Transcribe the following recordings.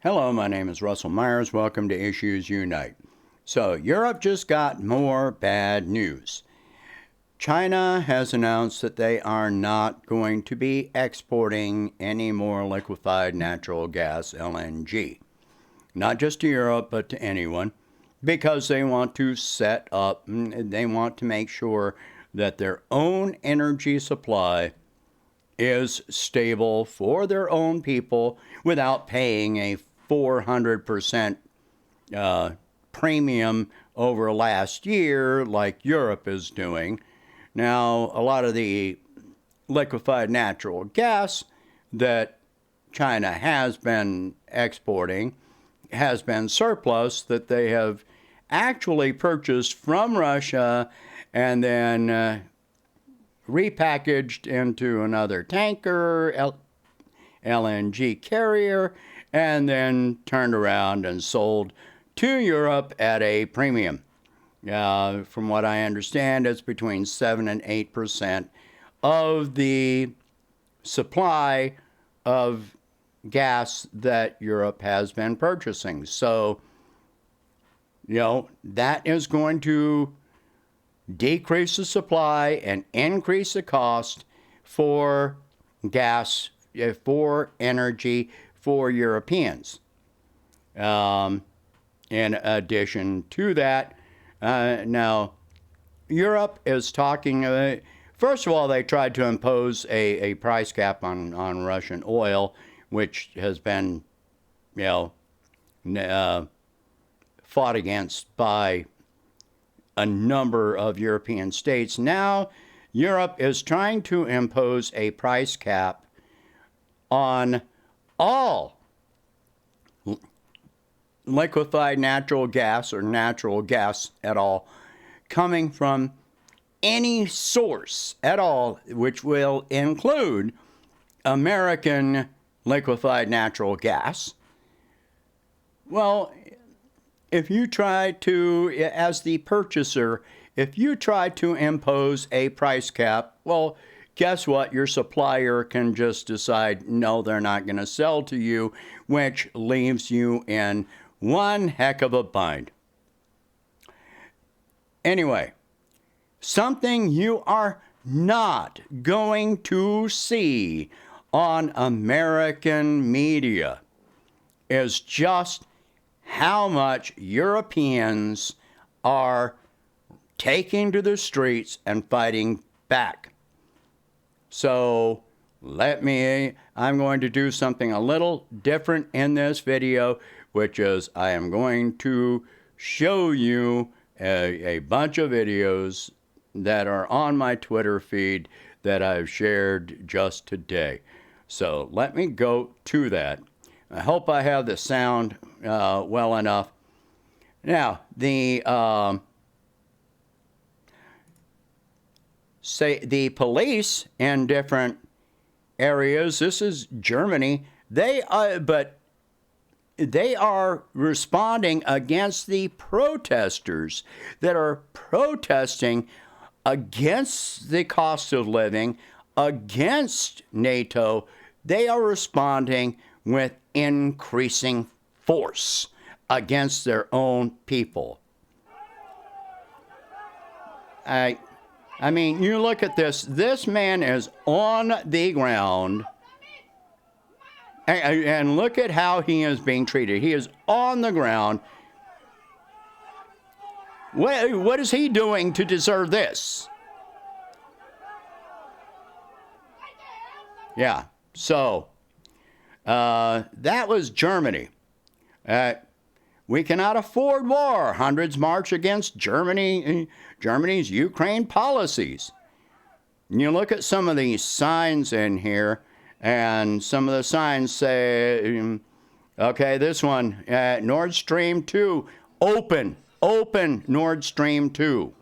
Hello, my name is Russell Myers. Welcome to Issues Unite. So, Europe just got more bad news. China has announced that they are not going to be exporting any more liquefied natural gas, LNG. Not just to Europe, but to anyone, because they want to set up, they want to make sure that their own energy supply is stable for their own people without paying a 400% premium over last year like Europe is doing. Now, a lot of the liquefied natural gas that China has been exporting has been surplus that they have actually purchased from Russia and then repackaged into another tanker, LNG carrier, and then turned around and sold to Europe at a premium. From what I understand, it's between 7 and 8% of the supply of gas that Europe has been purchasing. So, that is going to decrease the supply and increase the cost for gas, for energy for Europeans. In addition to that, now Europe is talking, first of all, they tried to impose a price cap on Russian oil, which has been, fought against by a number of European states. Now, Europe is trying to impose a price cap on all liquefied natural gas or natural gas at all coming from any source at all, which will include American liquefied natural gas. Well, if you try to, as the purchaser, if you try to impose a price cap, well, guess what? Your supplier can just decide, no, they're not going to sell to you, which leaves you in one heck of a bind. Anyway, something you are not going to see on American media is just how much Europeans are taking to the streets and fighting back. So I'm going to do something a little different in this video, which is I am going to show you a bunch of videos that are on my Twitter feed that I've shared just today. So let me go to that. I hope I have the sound well enough. Now, the police in different areas, this is Germany, they are responding against the protesters that are protesting against the cost of living, against NATO. They are responding with increasing force against their own people. I mean, you look at this. This man is on the ground, and look at how he is being treated. He is on the ground. What is he doing to deserve this? Yeah, so that was Germany. We cannot afford war. Hundreds march against Germany's Ukraine policies. You look at some of these signs in here, and some of the signs say, okay, this one, Nord Stream 2, open Nord Stream 2.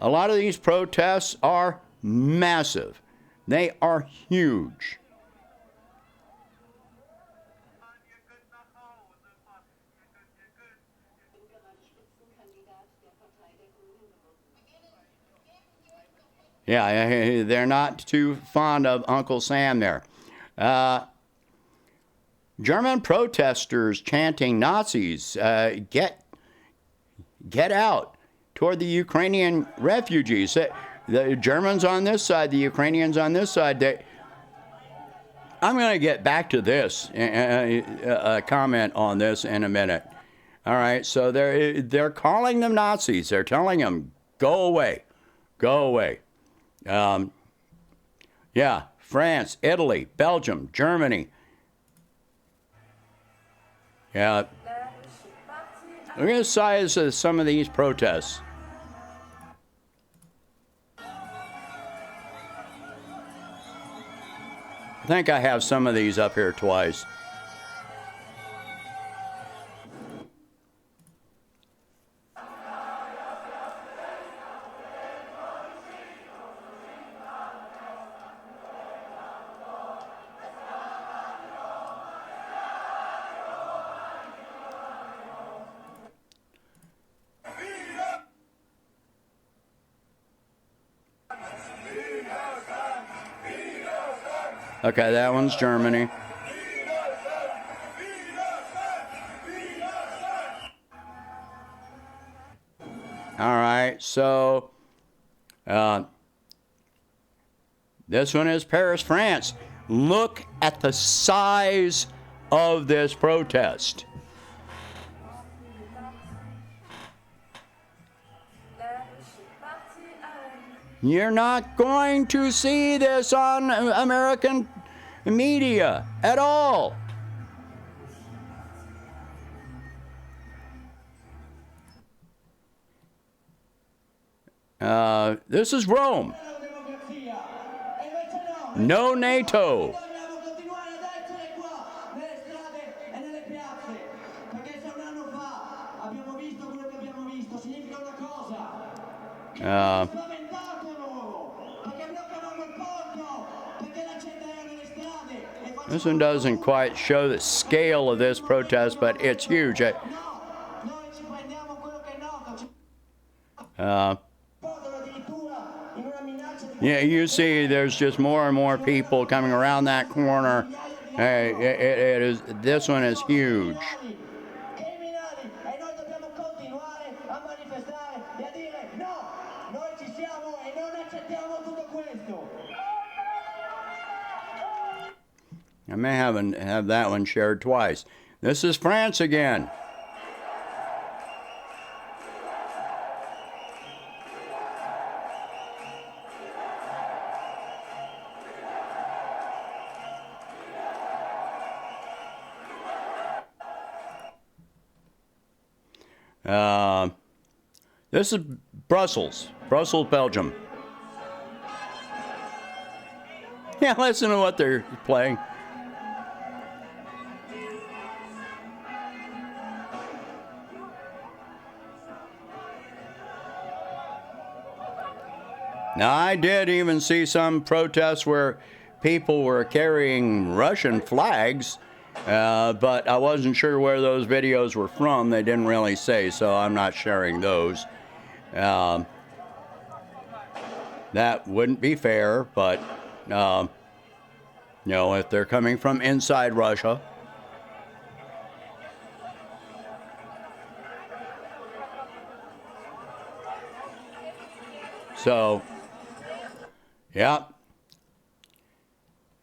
A lot of these protests are massive. They are huge. Yeah, they're not too fond of Uncle Sam there. German protesters chanting Nazis, get out, toward the Ukrainian refugees. The Germans on this side, the Ukrainians on this side. I'm going to get back to this, a comment on this in a minute. All right, so they're calling them Nazis. They're telling them, go away, go away. Yeah, France, Italy, Belgium, Germany. Yeah. Look at the size of some of these protests. I think I have some of these up here twice. Okay, that one's Germany. All right, so this one is Paris, France. Look at the size of this protest. You're not going to see this on American media at all. This is Rome. No NATO. This one doesn't quite show the scale of this protest, but it's huge. Yeah, you see there's just more and more people coming around that corner. This one is huge. I may have that one shared twice. This is France again. This is Brussels, Belgium. Yeah, listen to what they're playing. Now, I did even see some protests where people were carrying Russian flags, but I wasn't sure where those videos were from. They didn't really say, so I'm not sharing those. That wouldn't be fair, but, if they're coming from inside Russia. So, yeah.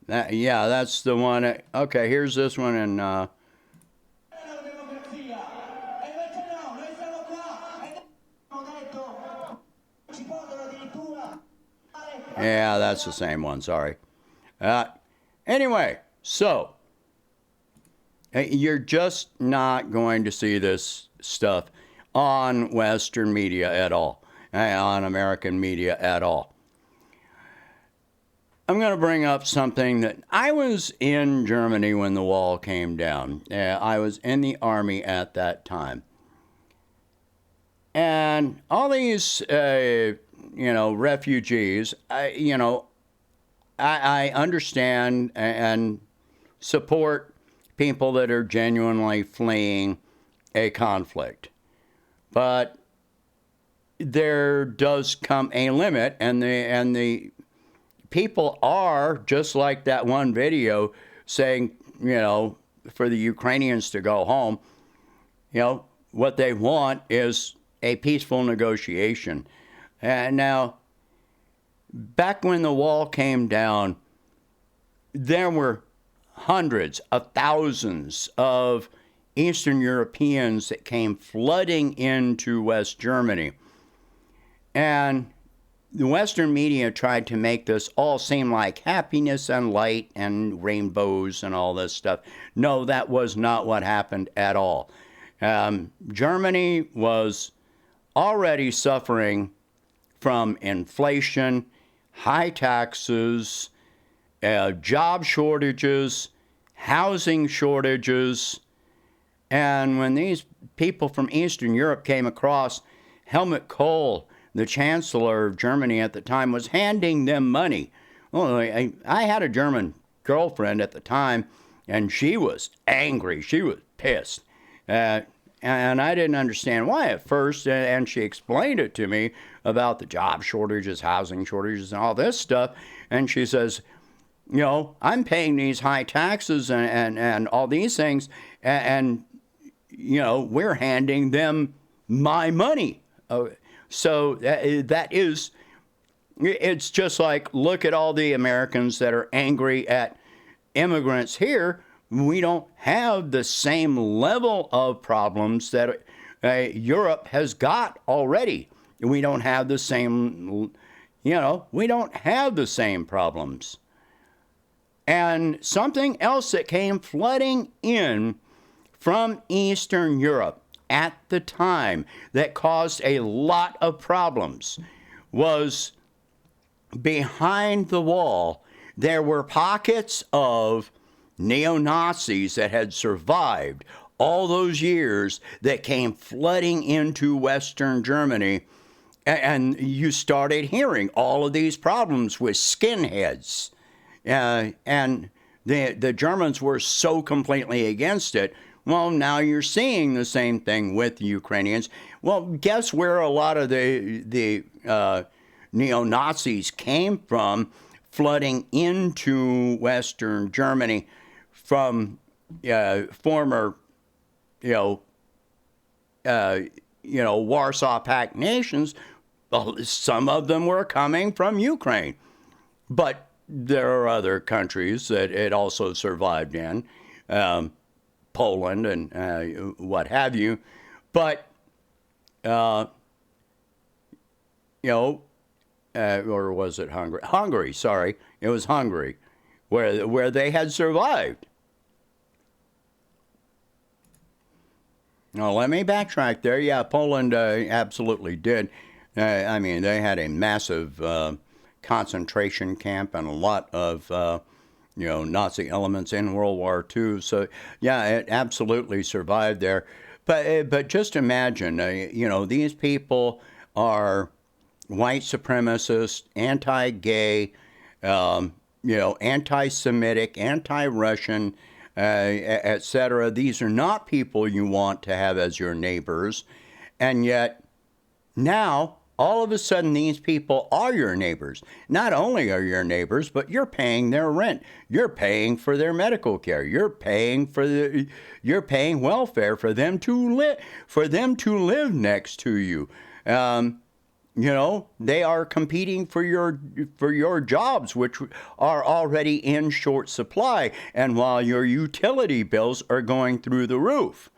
That's the one. Okay, here's this one in yeah, that's the same one, sorry. Anyway, so you're just not going to see this stuff on Western media at all, on American media at all. I'm going to bring up something that I was in Germany when the wall came down. I was in the army at that time. And all these, refugees, I understand and support people that are genuinely fleeing a conflict. But there does come a limit, and the people are, just like that one video, saying, for the Ukrainians to go home. What they want is a peaceful negotiation. And now, back when the wall came down, there were hundreds of thousands of Eastern Europeans that came flooding into West Germany. And the Western media tried to make this all seem like happiness and light and rainbows and all this stuff. No, that was not what happened at all. Germany was already suffering from inflation, high taxes, job shortages, housing shortages. And when these people from Eastern Europe came across, Helmut Kohl, the chancellor of Germany at the time, was handing them money. Well, I had a German girlfriend at the time, and she was angry. She was pissed. And I didn't understand why at first, and she explained it to me about the job shortages, housing shortages, and all this stuff. And she says, I'm paying these high taxes and all these things, and we're handing them my money. So it's just like, look at all the Americans that are angry at immigrants here. We don't have the same level of problems that Europe has got already. We don't have the same, we don't have the same problems. And something else that came flooding in from Eastern Europe at the time that caused a lot of problems was behind the wall. There were pockets of neo-Nazis that had survived all those years that came flooding into Western Germany. And you started hearing all of these problems with skinheads. And the Germans were so completely against it. Well, now you're seeing the same thing with the Ukrainians. Well, guess where a lot of the neo-Nazis came from flooding into Western Germany from former, Warsaw Pact nations. Well, some of them were coming from Ukraine. But there are other countries that it also survived in. Poland and what have you, but or was it Hungary? Hungary, sorry, it was Hungary, where they had survived. Now let me backtrack there. Yeah, Poland absolutely did. I mean, they had a massive concentration camp and a lot of Nazi elements in World War II. So, yeah, it absolutely survived there. But just imagine, these people are white supremacists, anti-gay, anti-Semitic, anti-Russian, etc. These are not people you want to have as your neighbors. And yet, now, all of a sudden, these people are your neighbors. Not only are your neighbors, but you're paying their rent. You're paying for their medical care. You're paying welfare for them to live next to you. They are competing for your jobs, which are already in short supply, and while your utility bills are going through the roof.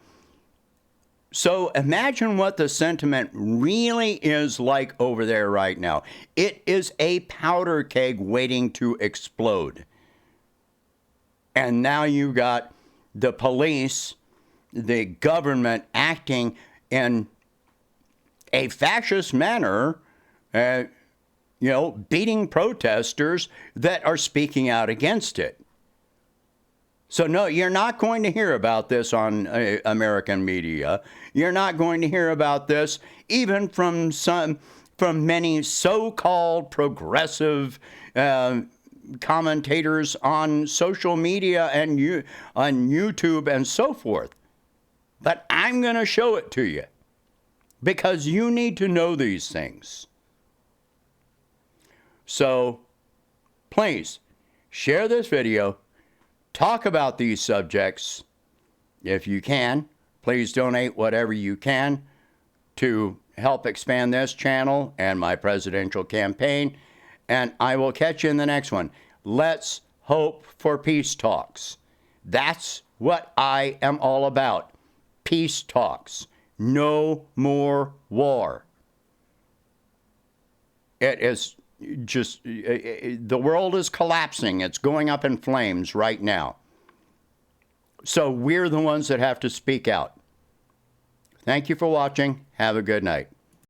So imagine what the sentiment really is like over there right now. It is a powder keg waiting to explode. And now you've got the police, the government acting in a fascist manner, beating protesters that are speaking out against it. So no, you're not going to hear about this on American media. You're not going to hear about this even from many so-called progressive commentators on social media and on YouTube and so forth. But I'm going to show it to you because you need to know these things. So please share this video. Talk about these subjects, if you can, please donate whatever you can to help expand this channel and my presidential campaign. And I will catch you in the next one. Let's hope for peace talks. That's what I am all about. Peace talks. No more war. It is just, the world is collapsing. It's going up in flames right now. So we're the ones that have to speak out. Thank you for watching. Have a good night.